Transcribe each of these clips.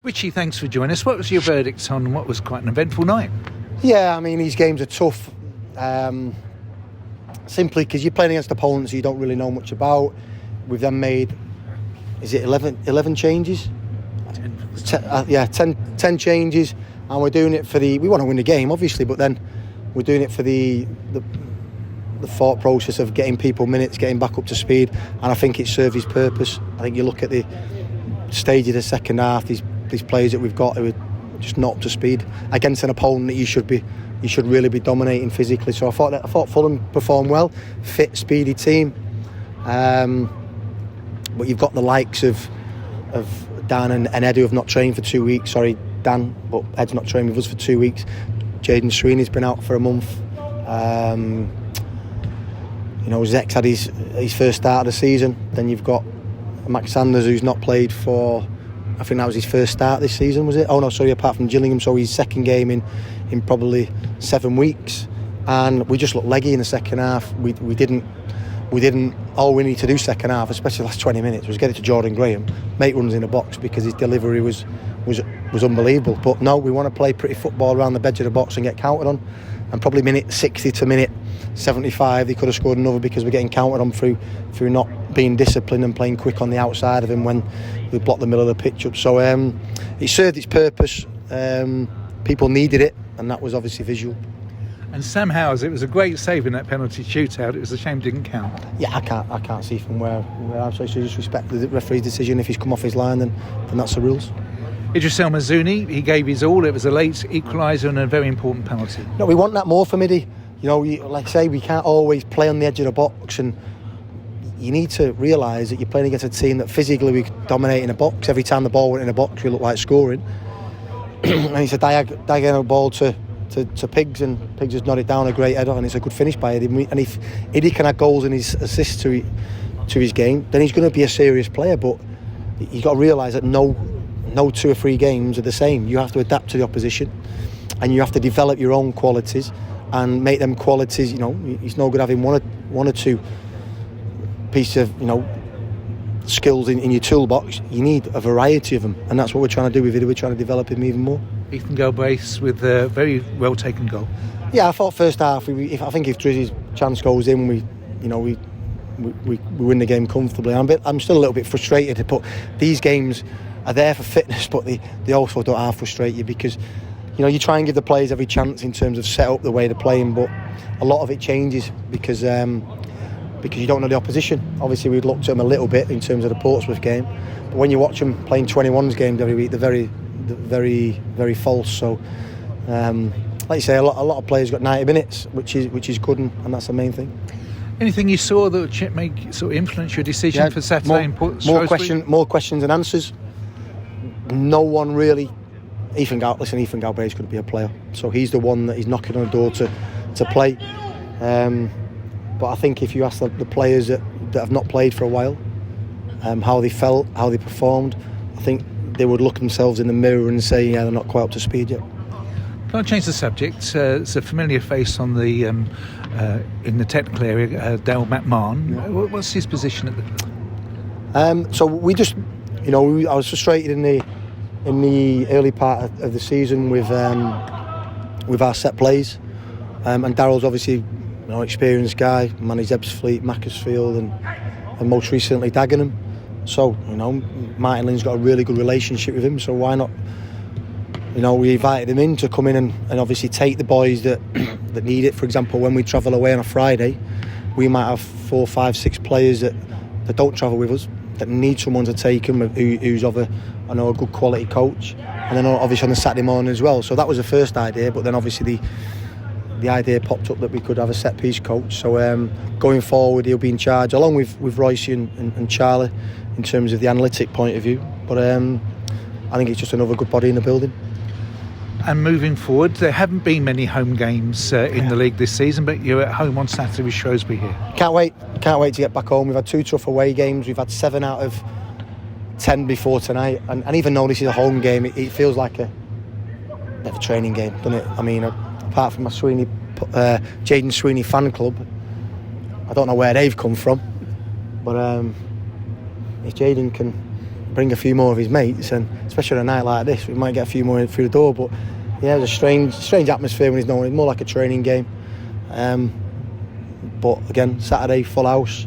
Richie, thanks for joining us. What was your verdict on what was quite an eventful night? Yeah, I mean, these games are tough. Simply because you're playing against opponents you don't really know much about. We've then made, is it 11 changes? 10 changes, and we're doing it for we want to win the game, obviously, but then we're doing it for the thought process of getting people minutes, getting back up to speed, and I think it served its purpose. I think you look at the stage of the second half, these players that we've got who are just not up to speed against an opponent that you should really be dominating physically. So I thought Fulham performed well, fit, speedy team. But you've got the likes of Dan and Ed who have not trained for 2 weeks. Sorry, Dan, but Ed's not trained with us for 2 weeks. Jaden Sweeney's been out for a month. Zek's had his first start of the season. Then you've got Max Sanders, who's not played for, I think that was his first start this season, was it? Oh no, sorry, apart from Gillingham, so his second game in probably 7 weeks. And we just looked leggy in the second half. We didn't. All we need to do second half, especially the last 20 minutes, was get it to Jordan Graham, make runs in the box, because his delivery was unbelievable. But no, we want to play pretty football around the edge of the box and get counted on. And probably minute 60 to minute 75, they could have scored another, because we're getting counted on through not being disciplined and playing quick on the outside of him when we blocked the middle of the pitch up. So it served its purpose. People needed it, and that was obviously visual. And Sam Howes, it was a great save in that penalty shootout. It was a shame it didn't count. Yeah, I can't see from where I'm supposed to just respect the referee's decision. If he's come off his line, then that's the rules. Idris El Mazouni, he gave his all. It was a late equaliser and a very important penalty. No, we want that more from Iddy. Like I say, we can't always play on the edge of the box, and you need to realise that you're playing against a team that physically we dominate in a box. Every time the ball went in a box, we looked like scoring. And it's a diagonal ball to Pigs, and Pigs has nodded down a great header, and it's a good finish by Iddy. And if Iddy can add goals and his assists to his game, then he's going to be a serious player. But you've got to realise that no 2 or 3 games are the same. You have to adapt to the opposition, and you have to develop your own qualities and make them qualities. It's no good having one or two pieces of skills in your toolbox. You need a variety of them, and that's what we're trying to do with it. We're trying to develop him even more. Ethan Galbraith with a very well taken goal. Yeah, I thought first half. I think if Drizzy's chance goes in, we win the game comfortably. I'm still a little bit frustrated, but these games are there for fitness, but they also don't half frustrate you, because you try and give the players every chance in terms of set up the way they're playing, but a lot of it changes because you don't know the opposition. Obviously, we'd looked at them a little bit in terms of the Portsmouth game, but when you watch them playing 21s games every week, they're very, very, very false. So, like you say, a lot of players got 90 minutes, which is good, and that's the main thing. Anything you saw that would influence your decision for Saturday? More questions than answers. No one really. Ethan Galbraith's going to be a player, so he's the one that he's knocking on the door to play. But I think if you ask the players that have not played for a while, how they felt, how they performed, I think they would look themselves in the mirror and say, yeah, they're not quite up to speed yet. Can I change the subject? It's a familiar face on the in the technical area, Dale McMahon. Yeah. What's his position at the? So we just, I was frustrated in the early part of the season with our set plays, and Daryl's obviously experienced guy, managed Ebbsfleet, Macclesfield, and most recently Dagenham. So Martin Lynn's got a really good relationship with him. So why not? We invited him in to come in and obviously take the boys that need it. For example, when we travel away on a Friday, we might have 4, 5, 6 players that don't travel with us, that need someone to take them who's of a good quality coach. And then obviously on the Saturday morning as well. So that was the first idea, but then obviously the idea popped up that we could have a set piece coach. So going forward, he'll be in charge along with Royce and Charlie in terms of the analytic point of view. But I think it's just another good body in the building. And moving forward, there haven't been many home games in the league this season, but you're at home on Saturday with Shrewsbury here. Can't wait to get back home. We've had 2 tough away games. We've had 7 out of 10 before tonight, and even though this is a home game, it feels like a bit of a training game, doesn't it? I mean, apart from my Jaden Sweeney fan club, I don't know where they've come from, but if Jaden can bring a few more of his mates, and especially on a night like this, we might get a few more in through the door. But yeah, it was a strange atmosphere when he's known. It's more like a training game. But again, Saturday full house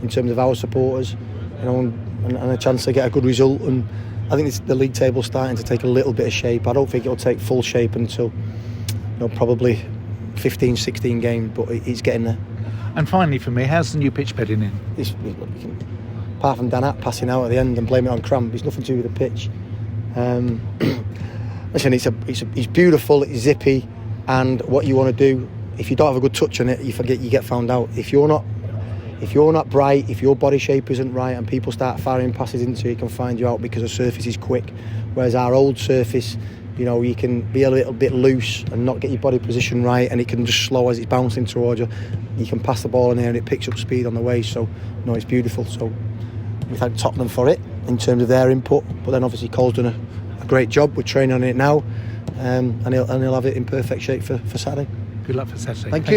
in terms of our supporters, you know, and a chance to get a good result. And I think the league table's starting to take a little bit of shape. I don't think it'll take full shape until, you know, probably 15, 16 games, but it's getting there. And finally, for me, how's the new pitch bedding in? Apart from Dan App passing out at the end and blaming it on cramp, it's nothing to do with the pitch. Listen, it's beautiful, it's zippy, and what you want to do, if you don't have a good touch on it, you get found out. If you're not bright, if your body shape isn't right, and people start firing passes into you, it can find you out because the surface is quick. Whereas our old surface, you know, you can be a little bit loose and not get your body position right, and it can just slow as it's bouncing towards you. You can pass the ball in there and it picks up speed on the way. So, no, it's beautiful. So we thank Tottenham for it in terms of their input. But then obviously Cole's done a great job. We're training on it now, and he'll have it in perfect shape for Saturday. Good luck for Saturday. Thank you.